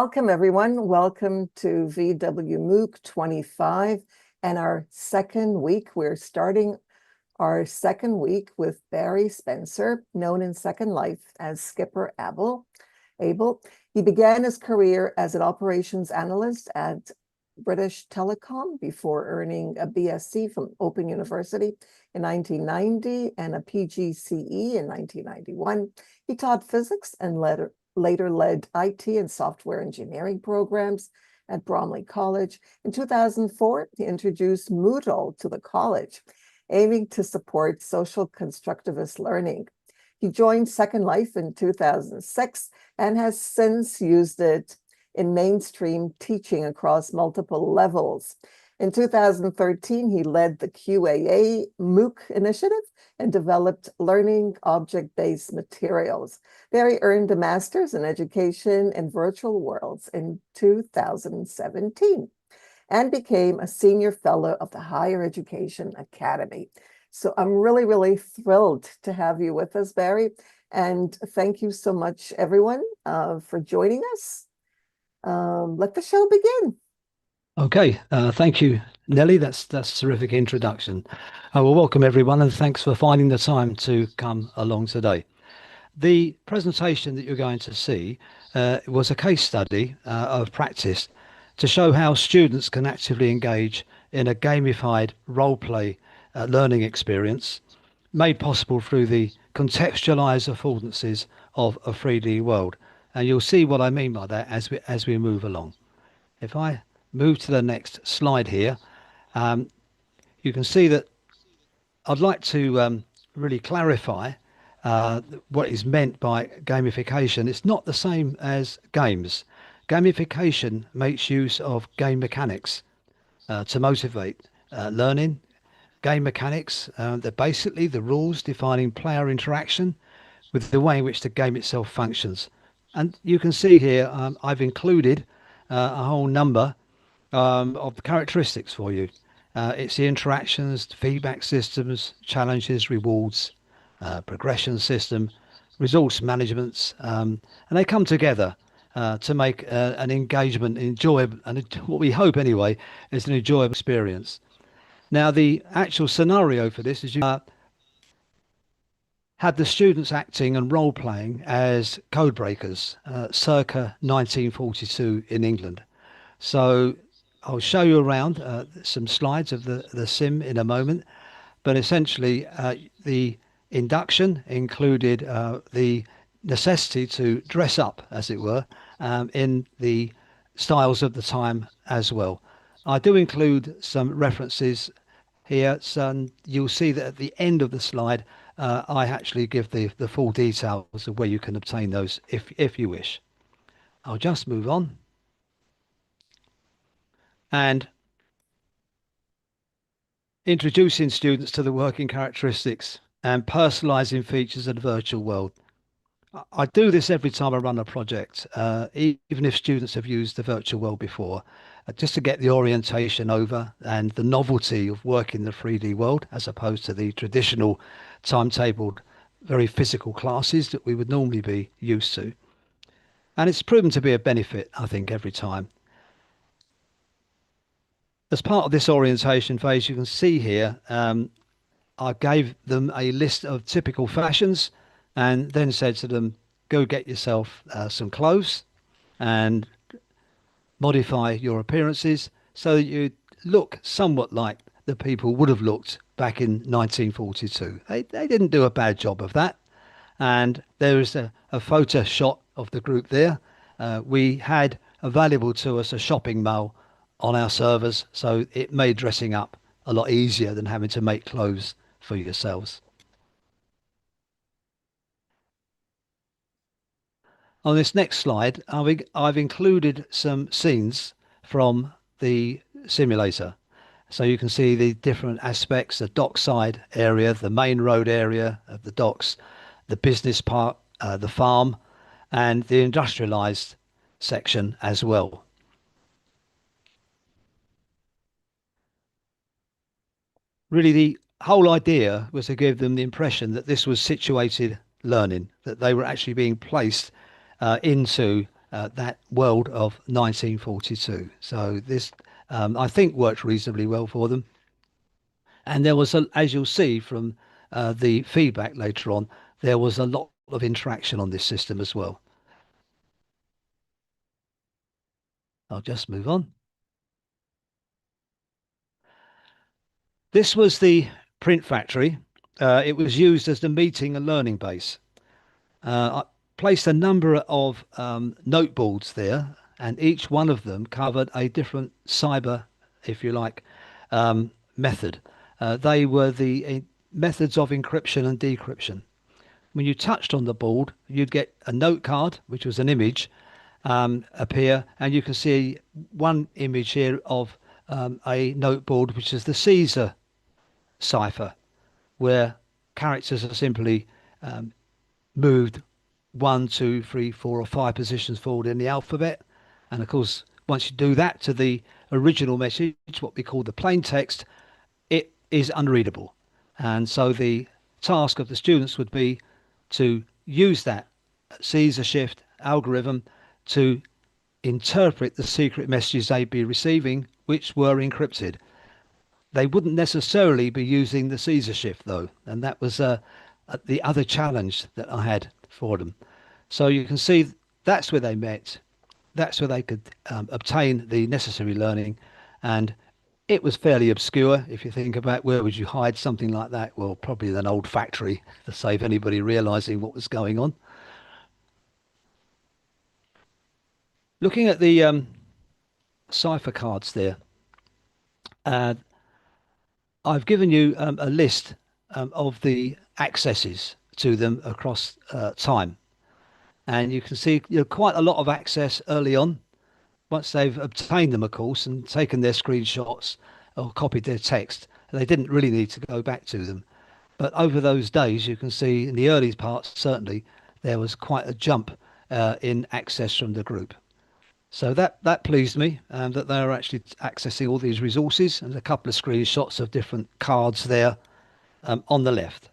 Welcome, everyone. Welcome to VW MOOC 25 and our second week. We're starting our second week with Barry Spencer, known in Second Life as Skipper Abel. He began his career as an operations analyst at British Telecom before earning a BSc from Open University in 1990 and a PGCE in 1991. He taught physics and later led IT and software engineering programs at Bromley College. In 2004, he introduced Moodle to the college, aiming to support social constructivist learning. He joined Second Life in 2006 and has since used it in mainstream teaching across multiple levels. In 2013, he led the QAA MOOC initiative and developed learning object-based materials. Barry earned a master's in education in virtual worlds in 2017 and became a senior fellow of the Higher Education Academy. So I'm really thrilled to have you with us, Barry. And thank you so much, everyone, for joining us. Let the show begin. Okay, thank you, Nellie. That's a terrific introduction. Well, welcome everyone, and thanks for finding the time to come along today. The presentation that you're going to see was a case study of practice to show how students can actively engage in a gamified role-play learning experience made possible through the contextualized affordances of a 3D world. And you'll see what I mean by that as we move along. If I move to the next slide here, you can see that I'd like to really clarify what is meant by gamification. It's not the same as games. Gamification makes use of game mechanics to motivate learning. Game mechanics, they're basically the rules defining player interaction with the way in which the game itself functions. And you can see here, I've included a whole number of the characteristics for you. It's the interactions, feedback systems, challenges, rewards, progression system, resource managements, and they come together to make an engagement enjoyable, and what we hope anyway is an enjoyable experience. Now, the actual scenario for this is you had the students acting and role playing as code breakers circa 1942 in England. So I'll show you around some slides of the sim in a moment, but essentially the induction included the necessity to dress up, as it were, in the styles of the time as well. I do include some references here, so you'll see that at the end of the slide I actually give the full details of where you can obtain those if you wish. I'll just move on. And introducing students to the working characteristics and personalizing features of the virtual world. I do this every time I run a project, even if students have used the virtual world before, just to get the orientation over and the novelty of working in the 3D world as opposed to the traditional timetabled, very physical classes that we would normally be used to. And it's proven to be a benefit, I think, every time. As part of this orientation phase, you can see here, I gave them a list of typical fashions and then said to them, go get yourself some clothes and modify your appearances so that you look somewhat like the people would have looked back in 1942. They didn't do a bad job of that. And there is a photo shot of the group there. We had available to us a shopping mall on our servers, so it made dressing up a lot easier than having to make clothes for yourselves. On this next slide, I've included some scenes from the simulator. So you can see the different aspects, the dockside area, the main road area of the docks, the business park, the farm, and the industrialized section as well. Really, the whole idea was to give them the impression that this was situated learning, that they were actually being placed into that world of 1942. So this, I think, worked reasonably well for them. And there was, as you'll see from the feedback later on, there was a lot of interaction on this system as well. I'll just move on. This was the print factory. It was used as the meeting and learning base. I placed a number of noteboards there, and each one of them covered a different cyber, if you like, method. They were the methods of encryption and decryption. When you touched on the board, you'd get a note card, which was an image, appear, and you can see one image here of a noteboard, which is the Caesar cipher, where characters are simply moved 1, 2, 3, 4, or 5 positions forward in the alphabet. And of course, once you do that to the original message, what we call the plain text, it is unreadable. And so the task of the students would be to use that Caesar shift algorithm to interpret the secret messages they'd be receiving, which were encrypted. They wouldn't necessarily be using the Caesar shift though, and that was the other challenge that I had for them. So you can see that's where they met. That's where they could obtain the necessary learning, and it was fairly obscure. If you think about where would you hide something like that? Well, probably in an old factory to save anybody realizing what was going on. Looking at the cipher cards there, uh, I've given you a list of the accesses to them across time. And you can see quite a lot of access early on. Once they've obtained them, of course, and taken their screenshots or copied their text, they didn't really need to go back to them. But over those days, you can see in the early parts, certainly, there was quite a jump in access from the group. So that pleased me, that they were actually accessing all these resources, and a couple of screenshots of different cards there on the left.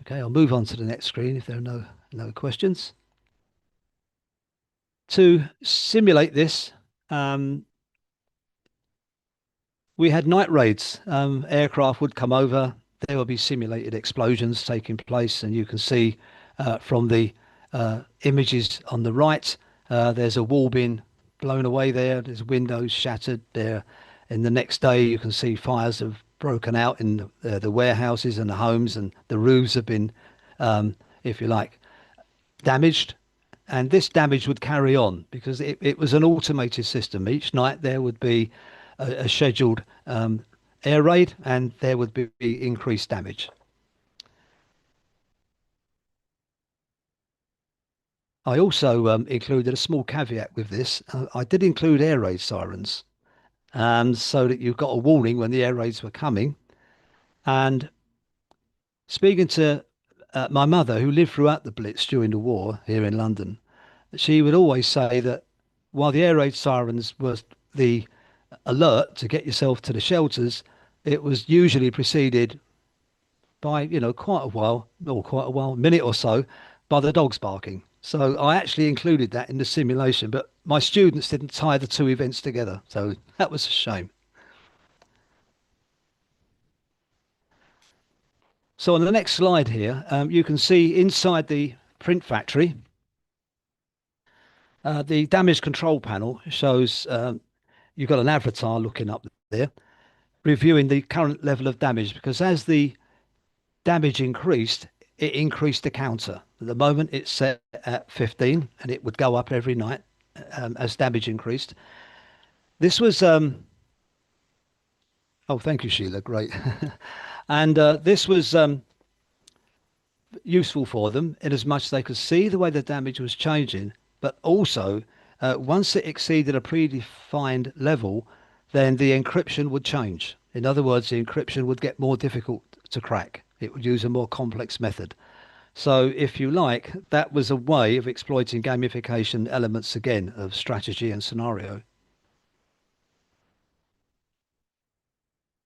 Okay, I'll move on to the next screen if there are no questions. To simulate this, we had night raids. Aircraft would come over. There will be simulated explosions taking place, and you can see from the images on the right, there's a wall being blown away there. There's windows shattered there. And the next day, you can see fires have broken out in the warehouses and the homes, and the roofs have been, if you like, damaged. And this damage would carry on because it was an automated system. Each night there would be a scheduled air raid, and there would be increased damage. I also included a small caveat with this. I did include air raid sirens, so that you've got a warning when the air raids were coming. And speaking to my mother, who lived throughout the Blitz during the war here in London, she would always say that while the air raid sirens was the alert to get yourself to the shelters, it was usually preceded by, quite a while, minute or so, by the dogs barking. So I actually included that in the simulation, but my students didn't tie the two events together. So that was a shame. So on the next slide here, you can see inside the print factory, the damage control panel shows you've got an avatar looking up there, reviewing the current level of damage, because as the damage increased, it increased the counter. At the moment, it's set at 15, and it would go up every night as damage increased. This was, oh, thank you, Sheila, great. And this was useful for them in as much as they could see the way the damage was changing, but also once it exceeded a predefined level, then the encryption would change. In other words, the encryption would get more difficult to crack. It would use a more complex method. So if you like, that was a way of exploiting gamification elements again of strategy and scenario.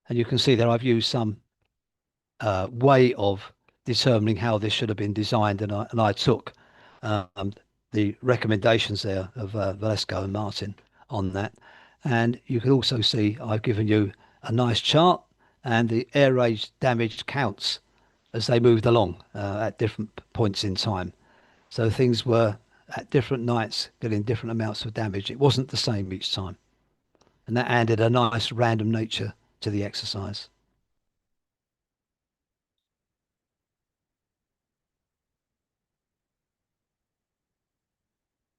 And you can see there I've used some way of determining how this should have been designed, and I took the recommendations there of Valesco and Martin on that. And you can also see I've given you a nice chart and the air raid damage counts as they moved along at different points in time. So things were at different nights getting different amounts of damage. It wasn't the same each time. And that added a nice random nature to the exercise.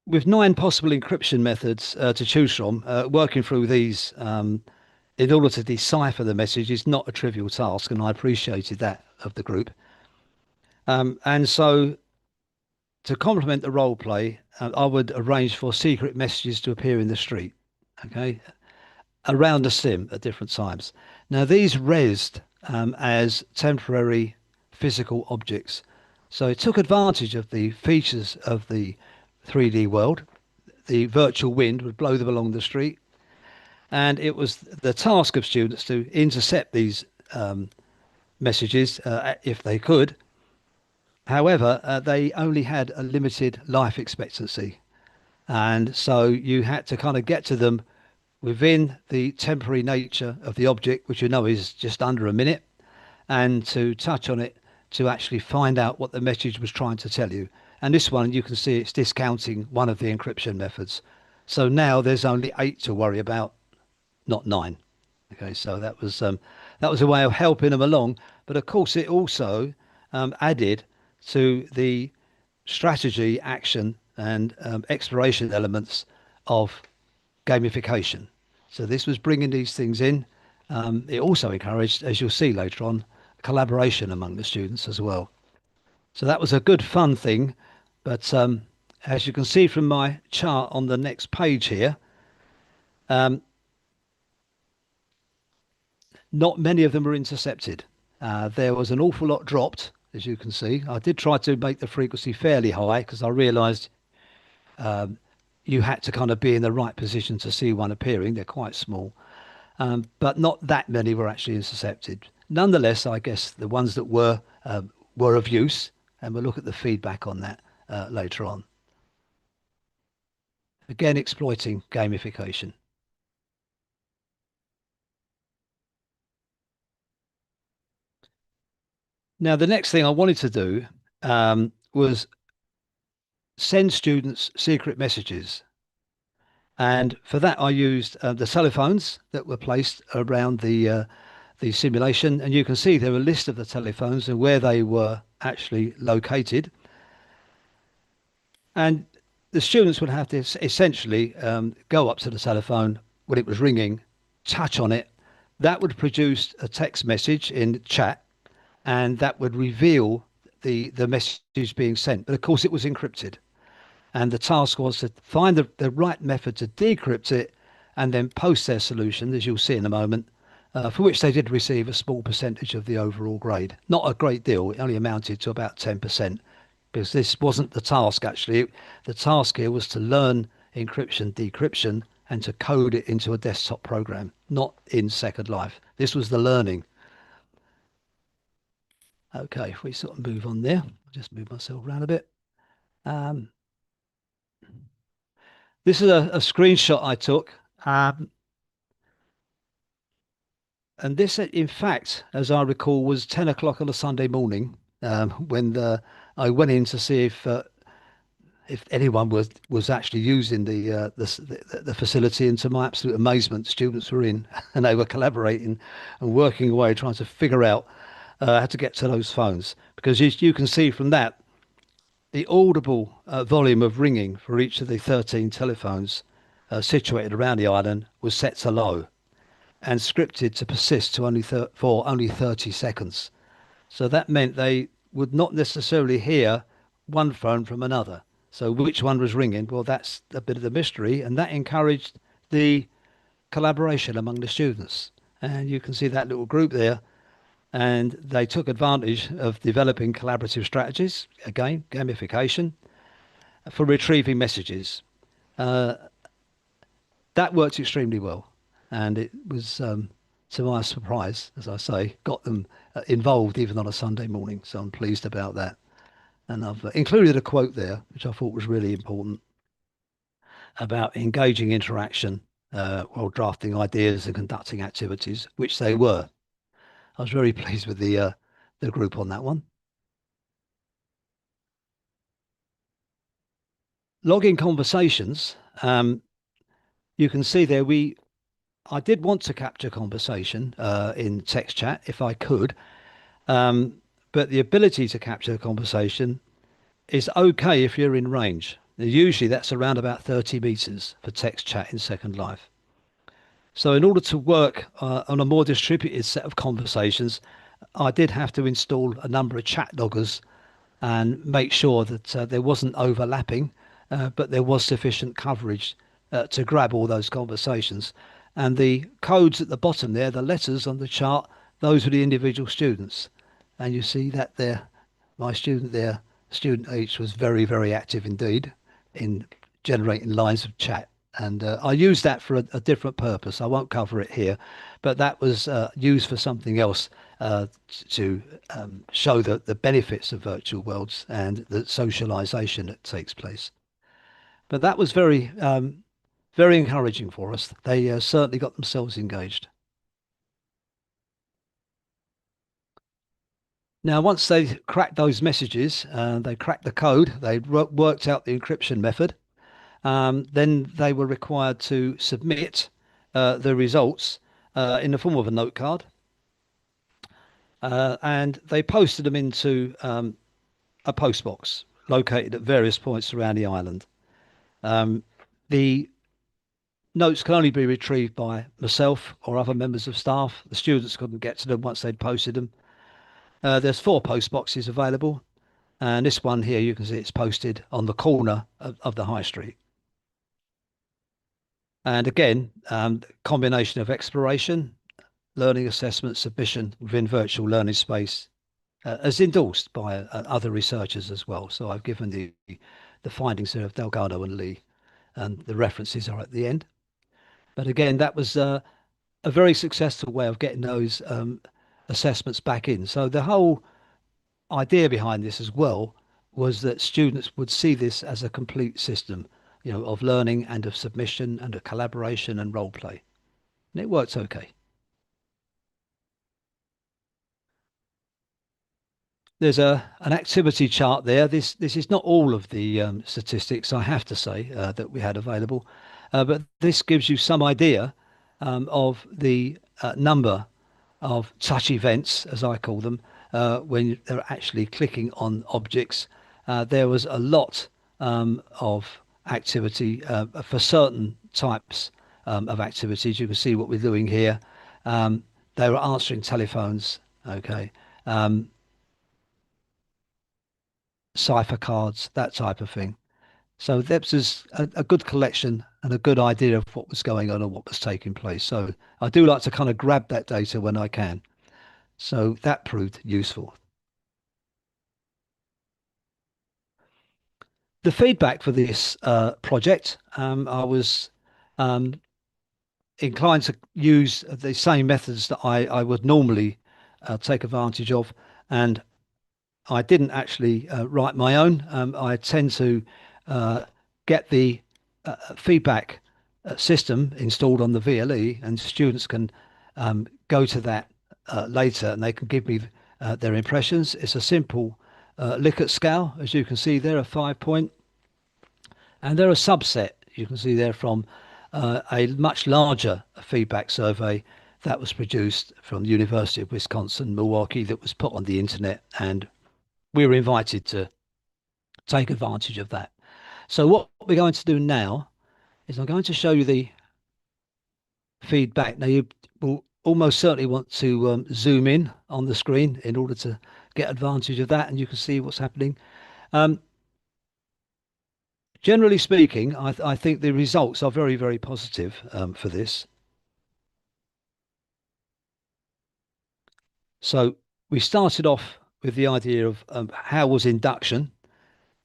With 9 possible encryption methods to choose from, working through these in order to decipher the message is not a trivial task, and I appreciated that of the group. And so to complement the role play, I would arrange for secret messages to appear in the street, okay, around the sim at different times. Now, these resed as temporary physical objects. So it took advantage of the features of the 3D world. The virtual wind would blow them along the street. And it was the task of students to intercept these messages if they could. However, they only had a limited life expectancy. And so you had to kind of get to them within the temporary nature of the object, which you know is just under a minute, and to touch on it to actually find out what the message was trying to tell you. And this one, you can see it's discounting one of the encryption methods. So now there's only 8 to worry about, not 9. Okay, so that was a way of helping them along. But of course, it also added to the strategy, action, and exploration elements of gamification. So this was bringing these things in. It also encouraged, as you'll see later on, collaboration among the students as well. So that was a good fun thing. But as you can see from my chart on the next page here, not many of them were intercepted. There was an awful lot dropped, as you can see. I did try to make the frequency fairly high because I realized you had to kind of be in the right position to see one appearing. They're quite small, but not that many were actually intercepted. Nonetheless, I guess the ones that were of use, and we'll look at the feedback on that later on. Again, exploiting gamification. Now, the next thing I wanted to do was send students secret messages. And for that, I used the telephones that were placed around the simulation. And you can see there were a list of the telephones and where they were actually located. And the students would have to essentially go up to the telephone when it was ringing, touch on it. That would produce a text message in chat, and that would reveal the message being sent. But of course, it was encrypted. And the task was to find the right method to decrypt it and then post their solution, as you'll see in a moment, for which they did receive a small percentage of the overall grade. Not a great deal. It only amounted to about 10%, because this wasn't the task, actually. The task here was to learn encryption, decryption, and to code it into a desktop program, not in Second Life. This was the learning. Okay, if we sort of move on there, I'll just move myself around a bit. This is a screenshot I took. And this, in fact, as I recall, was 10 o'clock on a Sunday morning when I went in to see if anyone was actually using the facility. And to my absolute amazement, students were in and they were collaborating and working away, trying to figure out how to get to those phones. Because you can see from that, the audible volume of ringing for each of the 13 telephones situated around the island was set to low and scripted to persist to for only 30 seconds. So that meant they would not necessarily hear one phone from another. So which one was ringing? Well, that's a bit of the mystery, and that encouraged the collaboration among the students. And you can see that little group there, and they took advantage of developing collaborative strategies, again, gamification, for retrieving messages. That worked extremely well, and it was, to my surprise, as I say, got them involved even on a Sunday morning. So I'm pleased about that. And I've included a quote there, which I thought was really important about engaging interaction while drafting ideas and conducting activities, which they were. I was very pleased with the group on that one. Logging conversations. You can see there I did want to capture conversation in text chat if I could, but the ability to capture the conversation is okay if you're in range. Usually that's around about 30 meters for text chat in Second Life. So in order to work on a more distributed set of conversations, I did have to install a number of chat loggers and make sure that there wasn't overlapping, but there was sufficient coverage to grab all those conversations. And the codes at the bottom there, the letters on the chart, those are the individual students. And you see that there, my student there, student H, was very, very active indeed in generating lines of chat. And I use that for a different purpose. I won't cover it here, but that was used for something else to show the benefits of virtual worlds and the socialization that takes place. But that was very encouraging for us. They certainly got themselves engaged. Now, once they cracked those messages, they cracked the code, they worked out the encryption method, then they were required to submit the results in the form of a note card. And they posted them into a post box located at various points around the island. The notes can only be retrieved by myself or other members of staff. The students couldn't get to them once they'd posted them. There's 4 post boxes available, and this one here, you can see it's posted on the corner of the high street. And again, combination of exploration, learning assessment, submission within virtual learning space, as endorsed by other researchers as well. So I've given the findings here of Delgado and Lee, and the references are at the end. But again, that was a very successful way of getting those assessments back in. So the whole idea behind this as well was that students would see this as a complete system, of learning and of submission and of collaboration and role play. And it works okay. There's an activity chart there. This is not all of the statistics, I have to say, that we had available, but this gives you some idea of the number of touch events, as I call them, when they're actually clicking on objects. There was a lot of activity for certain types of activities. You can see what we're doing here. They were answering telephones, okay. Cipher cards, that type of thing. So that was a good collection and a good idea of what was going on and what was taking place. So I do like to kind of grab that data when I can. So that proved useful. The feedback for this project, I was inclined to use the same methods that I would normally take advantage of, and I didn't actually write my own. I tend to get the feedback system installed on the VLE, and students can go to that later and they can give me their impressions. It's a simple Likert scale, as you can see there, a 5-point. And they're a subset, you can see there, from a much larger feedback survey that was produced from the University of Wisconsin, Milwaukee, that was put on the internet, and we were invited to take advantage of that. So what we're going to do now is I'm going to show you the feedback. Now you will almost certainly want to zoom in on the screen in order to get advantage of that, and you can see what's happening. Generally speaking, I think the results are very, very positive for this. So we started off with the idea of how was induction,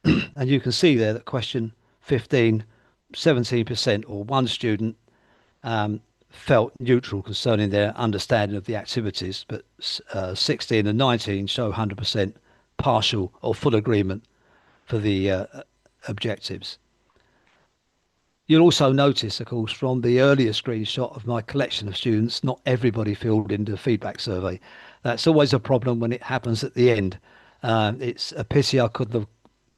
and you can see there that question 15, 17%, or one student felt neutral concerning their understanding of the activities, but 16 and 19 show 100% partial or full agreement for the objectives. You'll also notice, of course, from the earlier screenshot of my collection of students, not everybody filled in the feedback survey. That's always a problem when it happens at the end. It's a pity I couldn't have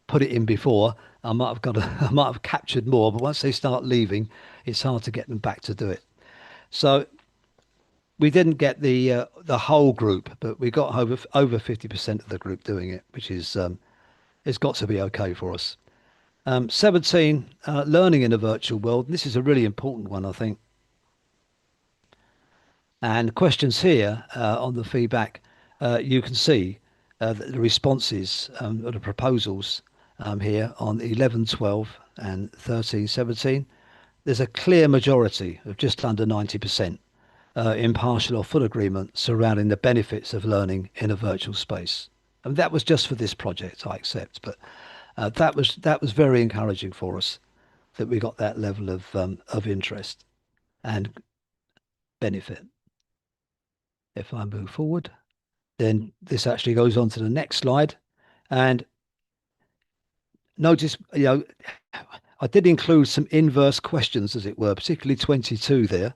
put it in before. I might have captured more, but once they start leaving, it's hard to get them back to do it. So we didn't get the whole group, but we got over 50% of the group doing it, which is it's got to be okay for us. 17, learning in a virtual world. This is a really important one, I think. And questions here on the feedback, you can see the responses or the proposals here on 11, 12 and 13, 17. There's a clear majority of just under 90% in partial or full agreement surrounding the benefits of learning in a virtual space. And that was just for this project, I accept, but that was very encouraging for us that we got that level of interest and benefit. If I move forward, then this actually goes on to the next slide. And notice, I did include some inverse questions, as it were, particularly 22 there.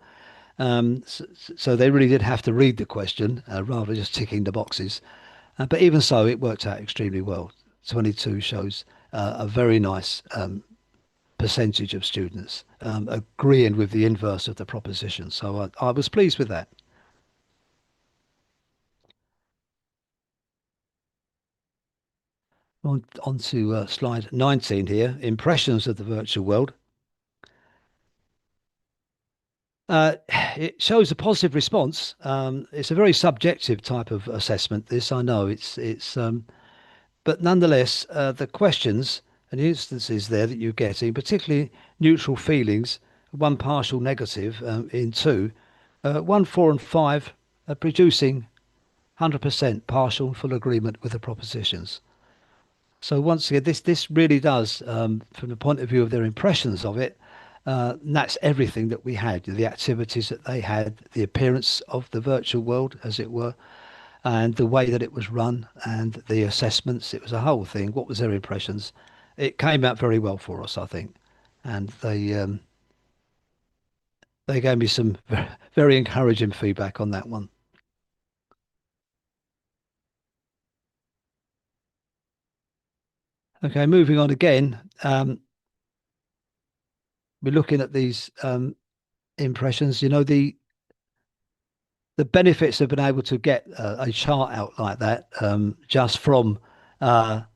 So they really did have to read the question rather than just ticking the boxes. But even so, it worked out extremely well. 22 shows a very nice percentage of students agreeing with the inverse of the proposition. So I was pleased with that. On to slide 19 here, impressions of the virtual world. It shows a positive response. It's a very subjective type of assessment. This I know but nonetheless, the questions and instances there that you're getting, particularly neutral feelings, one partial negative in two, 1, 4 and 5 are producing 100% partial and full agreement with the propositions. So once again, this really does, from the point of view of their impressions of it, that's everything that we had, the activities that they had, the appearance of the virtual world, as it were, and the way that it was run and the assessments. It was a whole thing. What was their impressions? It came out very well for us, I think. And they gave me some very encouraging feedback on that one. Okay, moving on again. We're looking at these impressions. The benefits of being able to get a chart out like that just from a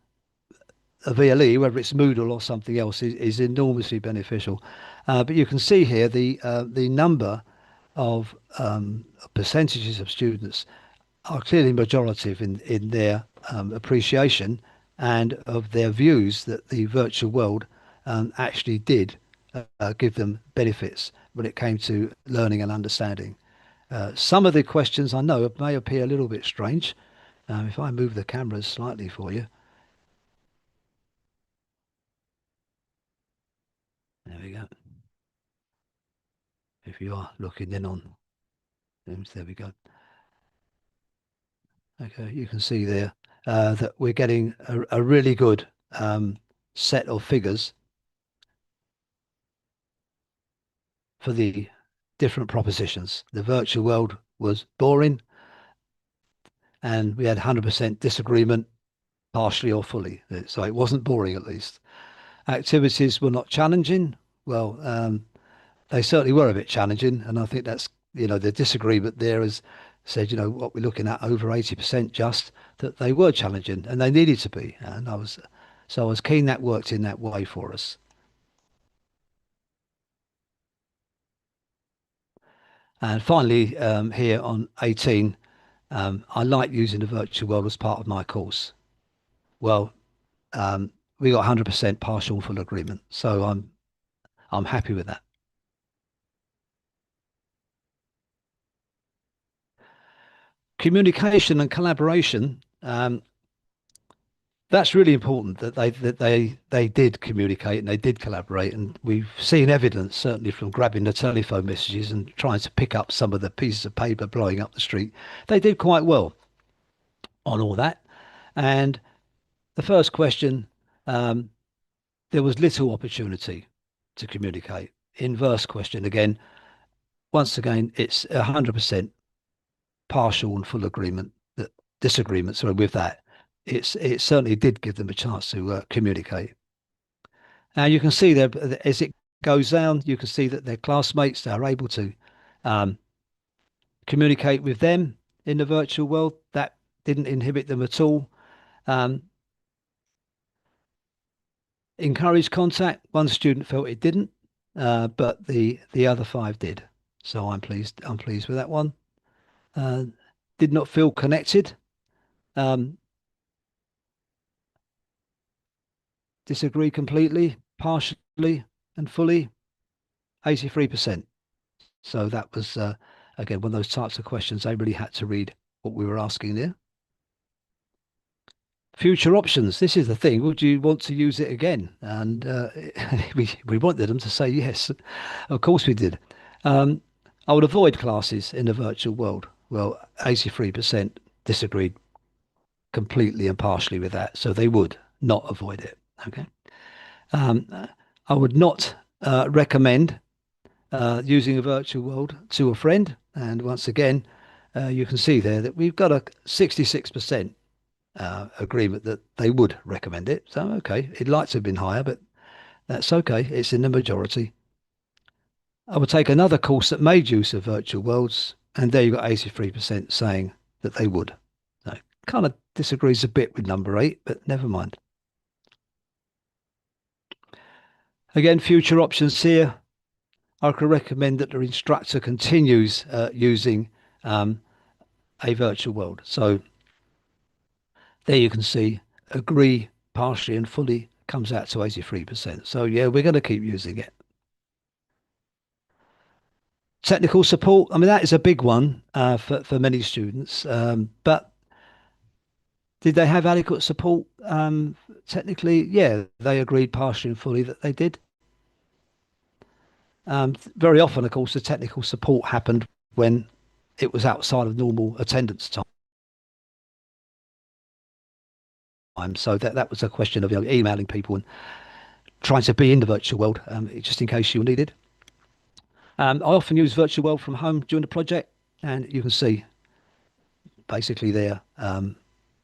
VLE, whether it's Moodle or something else, is enormously beneficial. But you can see here the number of percentages of students are clearly majorative in their appreciation and of their views that the virtual world actually did give them benefits when it came to learning and understanding. Some of the questions I know may appear a little bit strange. If I move the cameras slightly for you. There we go. If you are looking in on them, there we go. Okay, you can see there that we're getting a really good set of figures for the different propositions. The virtual world was boring, and we had 100% disagreement, partially or fully. So it wasn't boring, at least. Activities were not challenging. Well, they certainly were a bit challenging, and I think that's, the disagreement there has said, what we're looking at, over 80% just, that they were challenging and they needed to be. And I was keen that worked in that way for us. And finally, here on 18, I like using the virtual world as part of my course. Well, we got 100% partial and full agreement, so I'm happy with that. Communication and collaboration. That's really important that they did communicate and they did collaborate, and we've seen evidence certainly from grabbing the telephone messages and trying to pick up some of the pieces of paper blowing up the street. They did quite well on all that. And the first question there was little opportunity to communicate. Inverse question again. Once again, it's 100% partial and full agreement, that disagreement, sorry, with that. It certainly did give them a chance to communicate. Now you can see there, as it goes down, you can see that their classmates, they are able to communicate with them in the virtual world. That didn't inhibit them at all. Encourage contact. One student felt it didn't, but the other 5 did. So I'm pleased. I'm pleased with that one. Did not feel connected. Disagree completely, partially, and fully. 83%. So that was again one of those types of questions they really had to read what we were asking there. Future options. This is the thing. Would you want to use it again? And we wanted them to say yes. Of course we did. I would avoid classes in the virtual world. Well, 83% disagreed completely and partially with that. So they would not avoid it. Okay. I would not recommend using a virtual world to a friend. And once again, you can see there that we've got a 66% agreement that they would recommend it. So, okay, it'd like to have been higher, but that's okay. It's in the majority. I would take another course that made use of virtual worlds, and there you've got 83% saying that they would. So, kind of disagrees a bit with number 8, but never mind. Again, future options here. I could recommend that the instructor continues using a virtual world. So there you can see agree partially and fully comes out to 83%. So yeah, we're going to keep using it. Technical support. I mean, that is a big one for many students. But did they have adequate support? Technically, yeah, they agreed partially and fully that they did. Very often, of course, the technical support happened when it was outside of normal attendance time. So that was a question of emailing people and trying to be in the virtual world, just in case you were needed. I often use virtual world from home during the project, and you can see basically there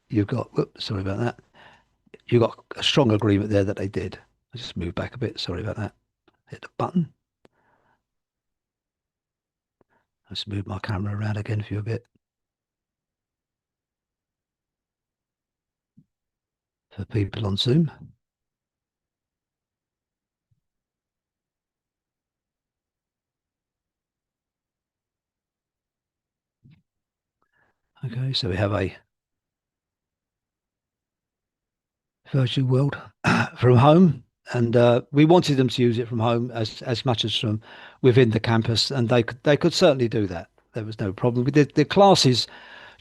you've got, whoops, sorry about that. You've got a strong agreement there that they did. I just move back a bit. Sorry about that. Hit the button. Let's move my camera around again for you a bit. For people on Zoom. Okay, so we have a virtual world from home, and we wanted them to use it from home as much as from within the campus, and they could certainly do that. There was no problem. The classes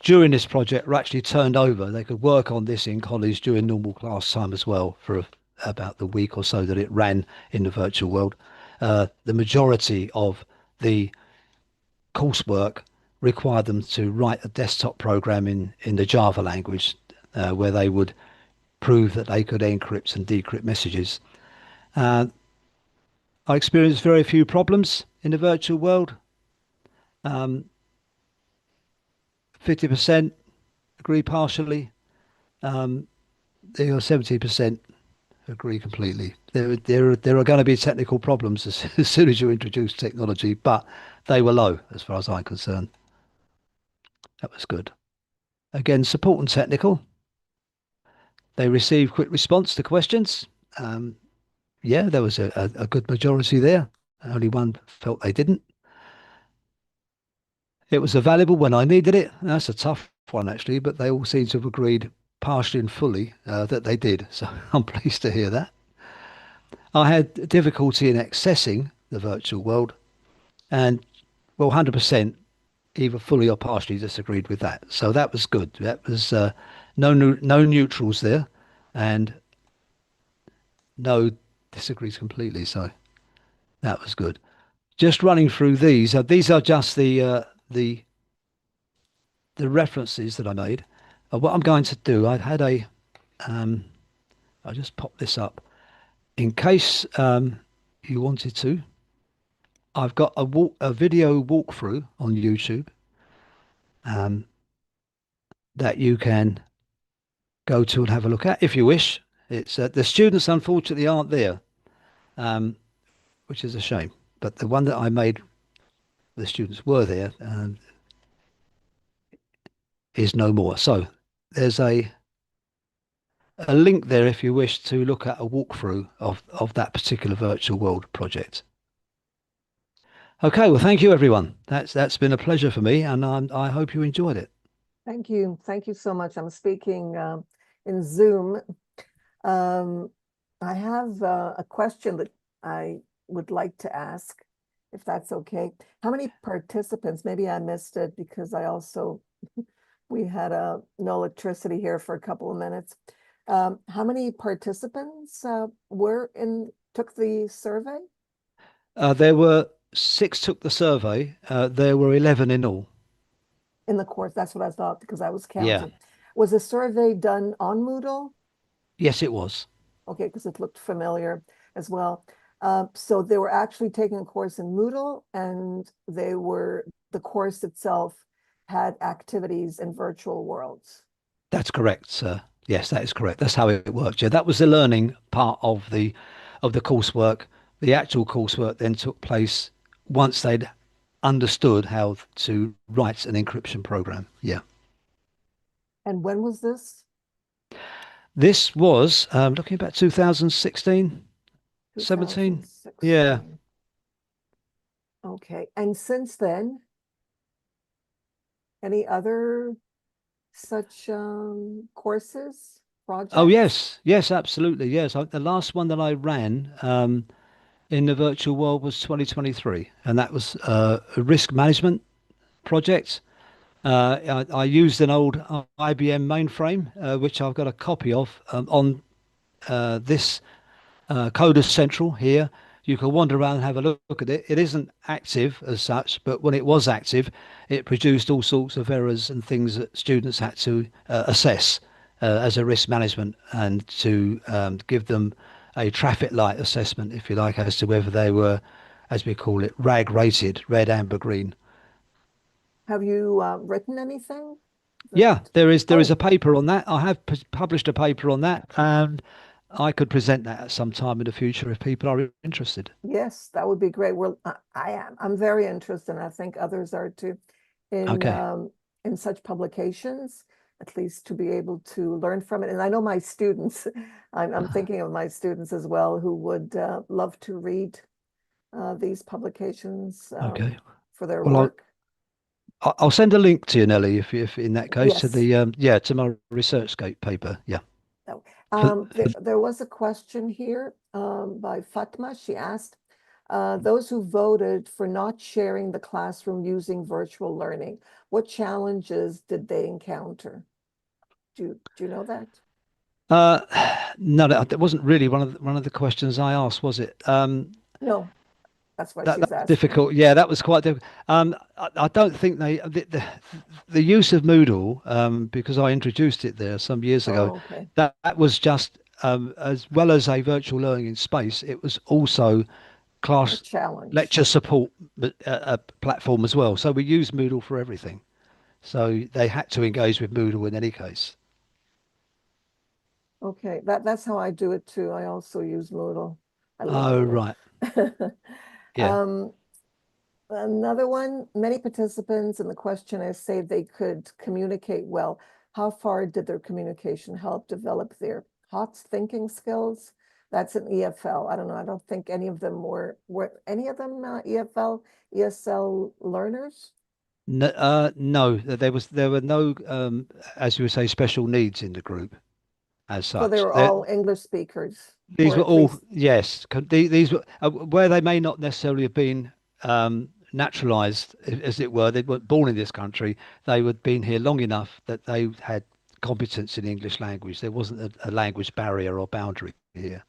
during this project were actually turned over. They could work on this in college during normal class time as well for about the week or so that it ran in the virtual world. The majority of the coursework required them to write a desktop program in the Java language, where they would prove that they could encrypt and decrypt messages. I experienced very few problems in the virtual world. 50% agree partially. There are 70% agree completely. There are going to be technical problems as soon as you introduce technology, but they were low as far as I'm concerned. That was good. Again, support and technical. They received quick response to questions. Yeah, there was a good majority there. Only one felt they didn't. It was available when I needed it. That's a tough one, actually, but they all seem to have agreed partially and fully that they did. So I'm pleased to hear that. I had difficulty in accessing the virtual world, and well, 100% either fully or partially disagreed with that. So that was good. That was no neutrals there, and no disagrees completely. So that was good. Just running through these. These are just the references that I made. What I'm going to do, I had a I'll just pop this up in case you wanted to. I've got a video walkthrough on YouTube um, that you can go to and have a look at if you wish. It's the students unfortunately aren't there, um, which is a shame. But the one that I made, the students were there, is no more. So there's a link there if you wish to look at a walkthrough of that particular virtual world project. Okay, well, thank you, everyone. That's been a pleasure for me, and I hope you enjoyed it. Thank you. Thank you so much. I'm speaking in Zoom. I have a question that I would like to ask, if that's okay. How many participants, maybe I missed it because I also, we had no electricity here for a couple of minutes. How many participants took the survey? There were 6 took the survey. There were 11 in all. In the course, that's what I thought because I was Yeah. counting. Was the survey done on Moodle? Yes, it was. Okay, because it looked familiar as well. So they were actually taking a course in Moodle, and the course itself had activities in virtual worlds. That's correct, sir. Yes, that is correct. That's how it worked. Yeah, that was the learning part of the coursework. The actual coursework then took place once they'd understood how to write an encryption program. Yeah. And when was this? This was looking back 2016, 17. Yeah. 2016. Okay. And since then, any other such courses, Oh, projects? yes. Yes, absolutely. Yes. The last one that I ran in the virtual world was 2023, and that was a risk management project. I used an old IBM mainframe, which I've got a copy of on this Coder Central here. You can wander around and have a look at it. It isn't active as such, but when it was active, it produced all sorts of errors and things that students had to assess as a risk management and to give them a traffic light assessment, if you like, as to whether they were, as we call it, RAG rated, red, amber, green. Have you written anything? Yeah, there is Oh, a paper on that. I have published a paper on that, and I could present that at some time in the future if people are interested. yes, that would be great. Well, I am. I'm very interested, and I think others are too, Okay. in such publications, at least to be able to learn from it. And I know my students, I'm thinking of my students as well, who would love to read these publications Okay. for their Well, work. I'll send a link to you, Nelly, if in that case to Yes. the to my ResearchGate paper. Yeah. No. For, There was a question here by Fatma. She asked, those who voted for not sharing the classroom using virtual learning, what challenges did they encounter? Do you know that? uh, no, that wasn't really one of the questions I asked, was it? No, that's what That she's was asking. difficult. Yeah, that was quite difficult. I don't think the use of Moodle, because I introduced it there some years ago, Oh, okay. that was just as well as a virtual learning in space, it was also A class challenge. lecture support platform as well. So we use Moodle for everything. So they had to engage with Moodle in any case. Okay, that's how I do it too. I also use Moodle. I love Oh, Moodle. right. Yeah. Um, Another one, many participants in the questionnaire say they could communicate well. How far did their communication help develop their hot thinking skills? That's an EFL. I don't know. I don't think any of them were any of them EFL, ESL learners. No, no, there were no as you would say special needs in the group as So they such. were all English speakers, These or were at all, least, yes, these were where they may not necessarily have been naturalized, as it were. They weren't born in this country. They had been here long enough that they had competence in the English language. There wasn't a language barrier or boundary here.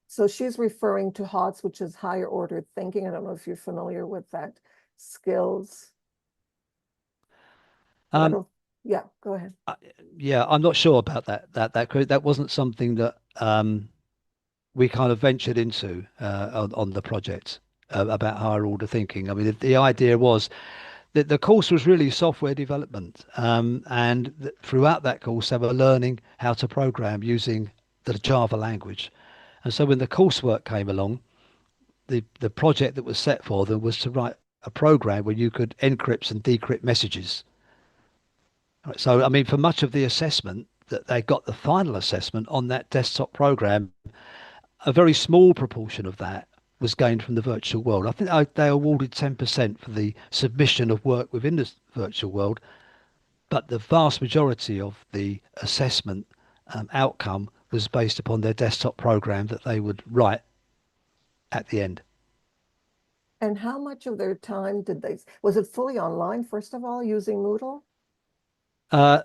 so she's referring to HOTS, which is higher order thinking. I don't know if you're familiar with that skills, but I Um, don't. Yeah, go ahead. Yeah, I'm not sure about that wasn't something that we kind of ventured into on the project about higher order thinking. I mean, the idea was that the course was really software development, and throughout that course, they were learning how to program using the Java language. And so when the coursework came along, the project that was set for them was to write a program where you could encrypt and decrypt messages. Right, so, I mean, for much of the assessment, that they got the final assessment on that desktop program, a very small proportion of that was gained from the virtual world. I think they awarded 10% for the submission of work within the virtual world, but the vast majority of the assessment outcome was based upon their desktop program that they would write at the end. And how much of their time did they, was it fully online, first of all, using Moodle? Uh,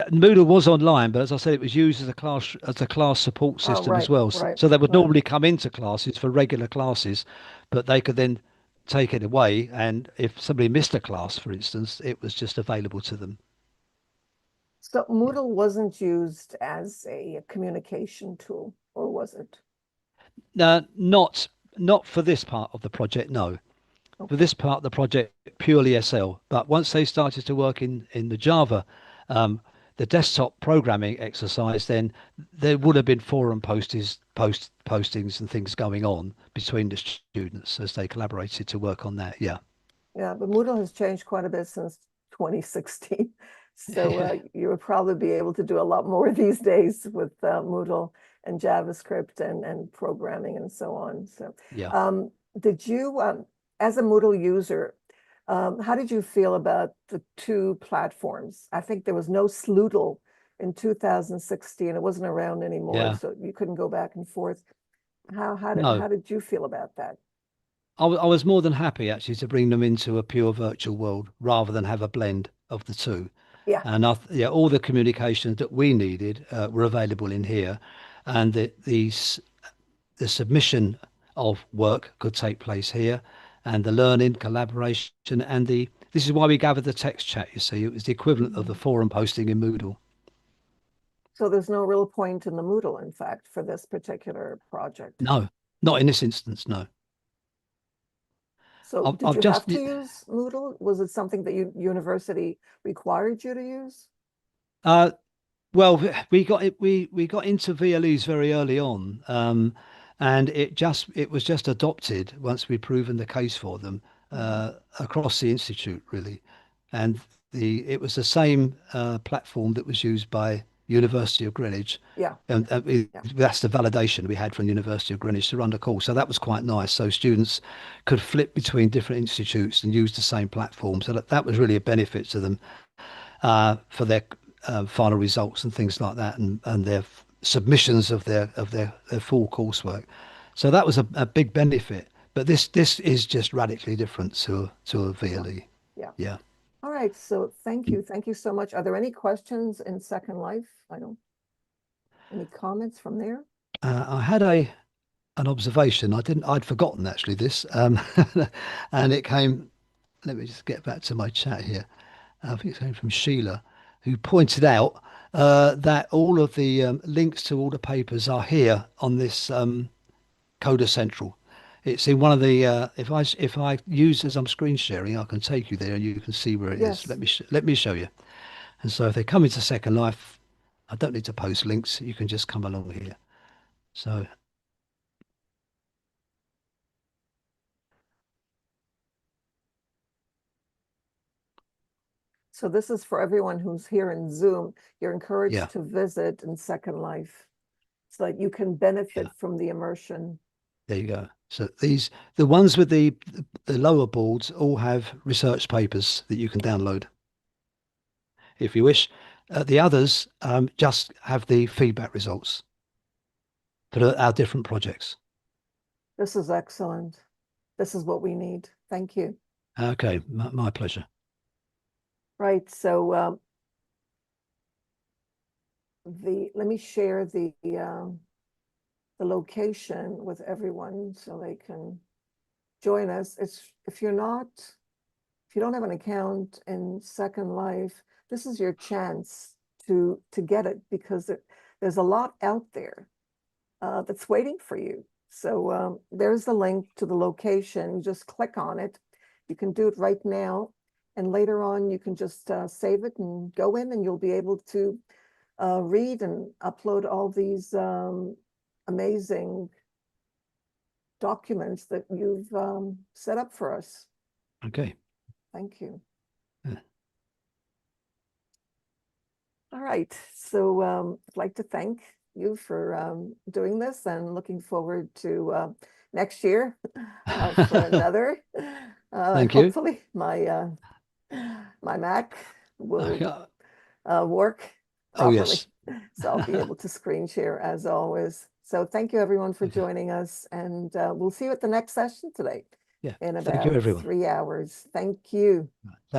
Moodle was online, but as I said, it was used as a class support Oh, system as right, well. right, So they would right. normally come into classes for regular classes, but they could then take it away. And if somebody missed a class, for instance, it was just available to them. So Moodle wasn't used as a communication tool, or was it? Not for this part of the project, no. For Okay. this part of the project, purely SL. But once they started to work in the Java, um, the desktop programming exercise, then there would have been forum postings and things going on between the students as they collaborated to work on that. Yeah. Yeah, but Moodle has changed quite a bit since 2016. So you would probably be able to do a lot more these days with Moodle and JavaScript and programming and so on. So Yeah. did you, as a Moodle user, how did you feel about the two platforms? I think there was no Sloodle in 2016. It wasn't around anymore, Yeah. so you couldn't go back and forth. No, How did you feel about that? I was more than happy actually to bring them into a pure virtual world rather than have a blend of the two. Yeah. And yeah, all the communications that we needed were available in here, and the submission of work could take place here, and the learning, collaboration, and the this is why we gathered the text chat. You see, it was the equivalent of the Mhm. forum posting in Moodle. So there's no real point in the Moodle, in fact, for this particular project. No, not in this instance. No, So did I've you just have to use Moodle? Was it something that university required you to use? uh, well, we got into VLEs very early on, and it was just adopted once we'd proven the case for them Mhm. across the institute really, and the it was the same platform that was used by University of Greenwich, Yeah, and yeah. that's the validation we had from University of Greenwich to run the course. So that was quite nice. So students could flip between different institutes and use the same platform. So that was really a benefit to them for their final results and things like that, and their submissions of their full coursework. So that was a big benefit. But this is just radically different to a Yeah, VLE. yeah. Yeah. All right. So thank you. Thank you so much. Are there any questions in Second Life? I don't, any comments from there? I had an observation. I'd forgotten actually this, and it came. Let me just get back to my chat here. I think it came from Sheila, who pointed out that all of the links to all the papers are here on this Coda Central. It's in one of the. If I use as I'm screen sharing, I can take you there and you can see where it is. Yes. Let me show you. And so if they come into Second Life, I don't need to post links. You can just come along here. So So this is for everyone who's here in Zoom. You're yeah, encouraged to visit in Second Life so that you can yeah. benefit from the immersion. There you go. So the ones with the lower boards all have research papers that you can download if you wish. The others just have the feedback results for our different projects. This is excellent. This is what we need. Thank you. Okay, my pleasure. Right. So let me share the location with everyone so they can join us. It's if you don't have an account in Second Life, this is your chance to get it, because there's a lot out there that's waiting for you. So there's the link to the location. Just click on it. You can do it right now, and later on you can just save it and go in, and you'll be able to read and upload all these amazing documents that you've set up for us. Okay. Thank you. Yeah. All right. So I'd like to thank you for doing this, and looking forward to next year for another. Thank you. Hopefully my Mac will work Oh, properly. yes. So I'll be able to screen share as always. So thank you everyone for joining us, and we'll see you at the next session today Yeah. in Thank you, about everyone. 3 hours. Thank you.